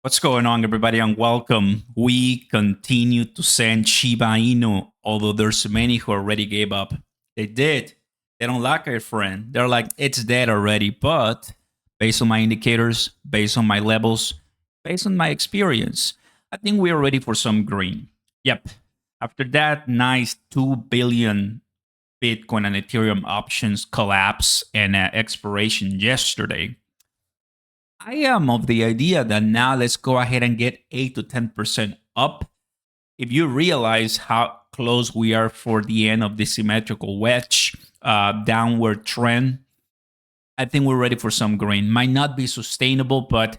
What's going on, everybody, and welcome. We continue to send Shiba Inu, although there's many who already gave up. They did. They don't like it, friend. They're like, it's dead already. But based on my indicators, based on my levels, based on my experience, I think we are ready for some green. Yep. After that nice 2 billion Bitcoin and Ethereum options collapse and expiration yesterday, I am of the idea that now let's go ahead and get 8 to 10% up. If you realize how close we are for the end of the symmetrical wedge downward trend, I think we're ready for some green. Might not be sustainable, but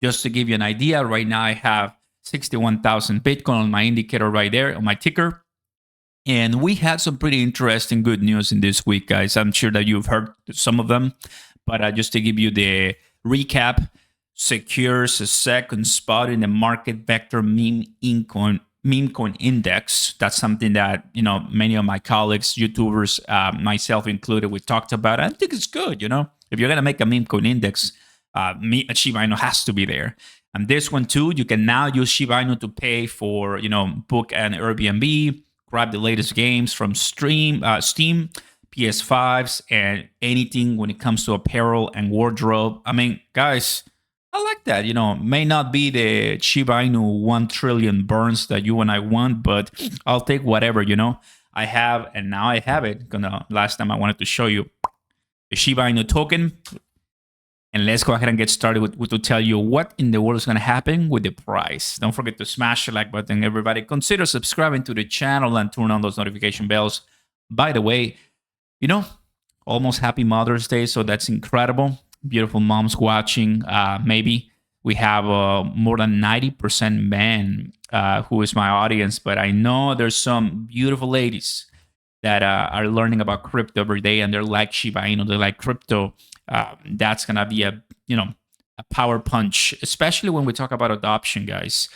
just to give you an idea, right now I have 61,000 Bitcoin on my indicator right there on my ticker. And we had some pretty interesting good news in this week, guys. I'm sure that you've heard some of them, but just to give you the recap, secures a second spot in the market vector meme coin index. That's something that many of my colleagues, YouTubers, myself included, we talked about. I think it's good. If you're gonna make a meme coin index, Shiba Inu has to be there. And this one too, you can now use Shiba Inu to pay for book an Airbnb, grab the latest games from Steam, PS5s, and anything when it comes to apparel and wardrobe. I mean, guys, I like that. May not be the Shiba Inu 1 trillion burns that you and I want, but I'll take whatever, I have, and now I have it. Last time I wanted to show you the Shiba Inu token. And let's go ahead and get started with to tell you what in the world is going to happen with the price. Don't forget to smash the like button, everybody. Consider subscribing to the channel and turn on those notification bells. By the way, almost happy Mother's Day, so that's incredible. Beautiful moms watching. Maybe we have more than 90% men who is my audience, but I know there's some beautiful ladies that are learning about crypto every day, and they're like Shiba Inu, they like crypto. That's gonna be a power punch, especially when we talk about adoption, guys.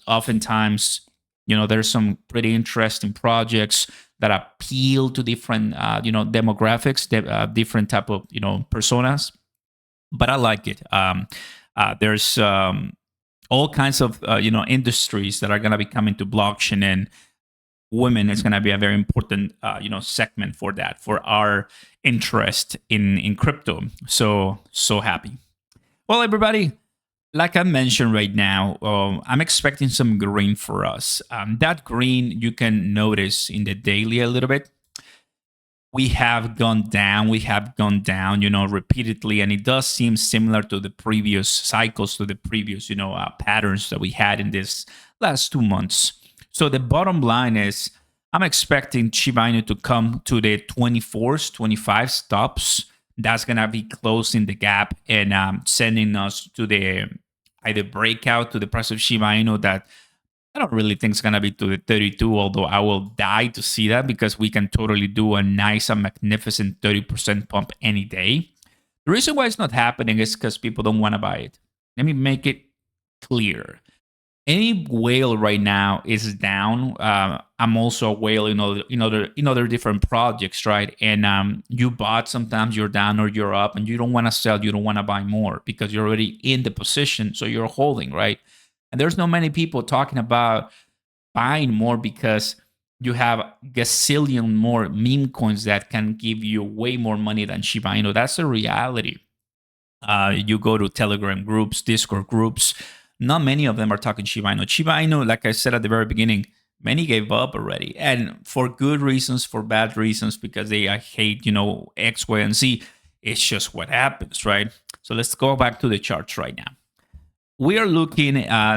Oftentimes, there's some pretty interesting projects that appeal to different demographics, different type of personas. But I like it. There's all kinds of industries that are gonna be coming to blockchain, and women is going to be a very important segment for that, for our interest in crypto. So happy. Well, everybody, like I mentioned right now, I'm expecting some green for us. That green you can notice in the daily a little bit. We have gone down, repeatedly, and it does seem similar to the previous cycles, to the previous patterns that we had in this last 2 months. So the bottom line is, I'm expecting Shiba Inu to come to the 24s, 25 stops. That's going to be closing the gap and sending us to the either breakout to the price of Shiba Inu that I don't really think is going to be to the 32, although I will die to see that because we can totally do a nice and magnificent 30% pump any day. The reason why it's not happening is because people don't want to buy it. Let me make it clear. Any whale right now is down. I'm also a whale in other different projects, right? And you bought, sometimes you're down or you're up, and you don't want to sell, you don't want to buy more because you're already in the position, so you're holding, right? And there's not many people talking about buying more because you have gazillion more meme coins that can give you way more money than Shiba Inu. That's the reality. You go to Telegram groups, Discord groups. Not many of them are talking Shiba Inu. Shiba Inu, like I said at the very beginning, many gave up already, and for good reasons, for bad reasons, because they hate X, Y, and Z. It's just what happens, right? So let's go back to the charts right now. We are looking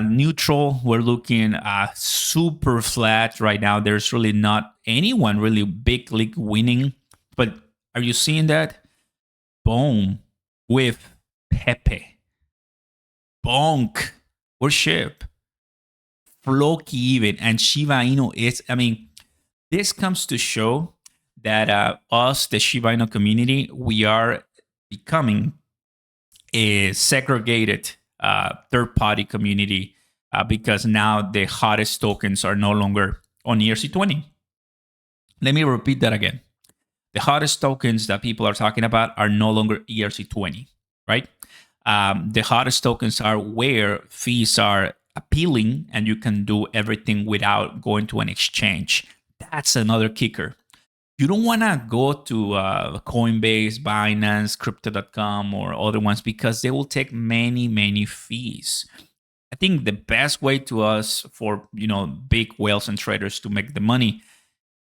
neutral. We're looking super flat right now. There's really not anyone really big league winning, but are you seeing that? Boom with Pepe. Bonk. Or SHIB, Floki even, and Shiba Inu is, this comes to show that us, the Shiba Inu community, we are becoming a segregated third-party community because now the hottest tokens are no longer on ERC20. Let me repeat that again. The hottest tokens that people are talking about are no longer ERC20, right? The hottest tokens are where fees are appealing and you can do everything without going to an exchange. That's another kicker. You don't want to go to Coinbase, Binance, Crypto.com, or other ones because they will take many fees. I think the best way to us for big whales and traders to make the money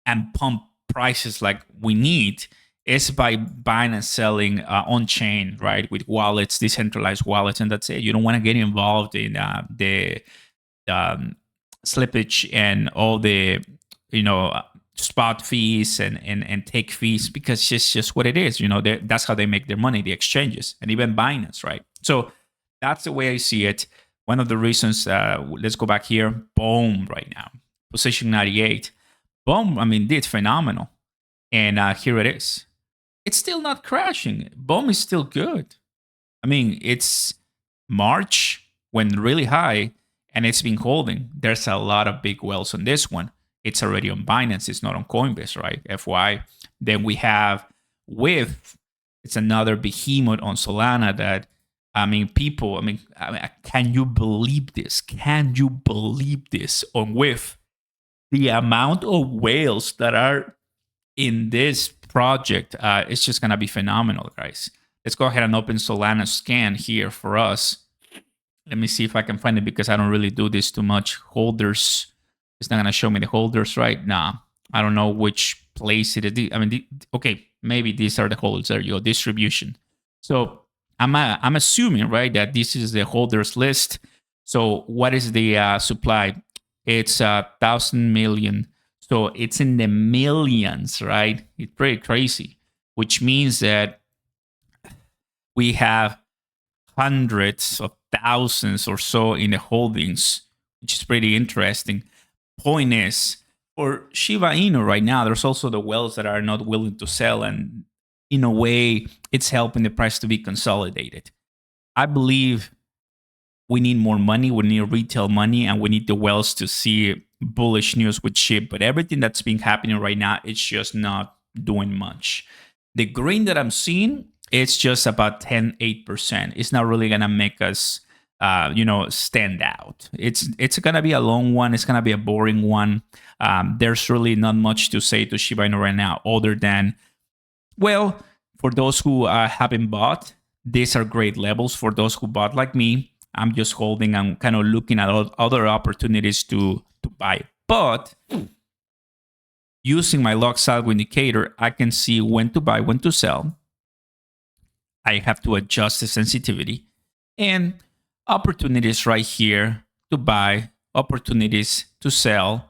and pump prices like we need is by buying and selling on chain, right? With wallets, decentralized wallets, and that's it. You don't want to get involved in the slippage and all the spot fees and take fees, because it's just what it is. That's how they make their money, the exchanges, and even Binance, right? So that's the way I see it. One of the reasons, let's go back here, boom, right now, position 98. Boom, I mean, did phenomenal. And here it is. It's still not crashing. Boom is still good. I mean, it's March, went really high, and it's been holding. There's a lot of big whales on this one. It's already on Binance. It's not on Coinbase, right? FYI. Then we have With. It's another behemoth on Solana that, people, can you believe this? Can you believe this on With? The amount of whales that are in this project, it's just going to be phenomenal, guys. Let's go ahead and open Solana scan here for us. Let me see if I can find it, because I don't really do this too much. Holders. It's not going to show me the holders, right? Nah, I don't know which place it is. Okay, maybe these are the holders. There you go, distribution. So I'm assuming, right, that this is the holders list. So what is the supply? It's 1,000 million. So it's in the millions, right? It's pretty crazy, which means that we have hundreds of thousands or so in the holdings, which is pretty interesting. Point is, for Shiba Inu right now, there's also the whales that are not willing to sell, and in a way, it's helping the price to be consolidated. I believe we need more money, we need retail money, and we need the whales to see bullish news with SHIB. But everything that's been happening right now, it's just not doing much. The green that I'm seeing, it's just about 8%. It's not really gonna make us stand out. It's gonna be a long one. It's gonna be a boring one. There's really not much to say to Shiba Inu right now, other than, well, for those who haven't bought, these are great levels. For those who bought like me, I'm just holding. I'm kind of looking at other opportunities to buy. But using my log salvo indicator, I can see when to buy, when to sell. I have to adjust the sensitivity, and opportunities right here to buy, opportunities to sell.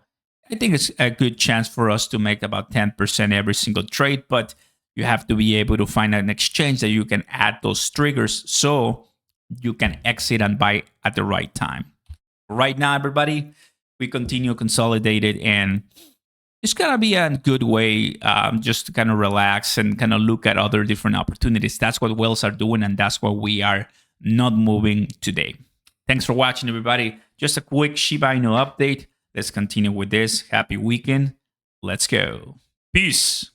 I think it's a good chance for us to make about 10% every single trade, but you have to be able to find an exchange that you can add those triggers so you can exit and buy at the right time. Right now, everybody, we continue consolidated, and it's gonna be a good way just to kind of relax and kind of look at other different opportunities. That's what whales are doing, and that's what we are not moving today. Thanks for watching, everybody. Just a quick Shiba Inu update. Let's continue with this. Happy weekend. Let's go. Peace.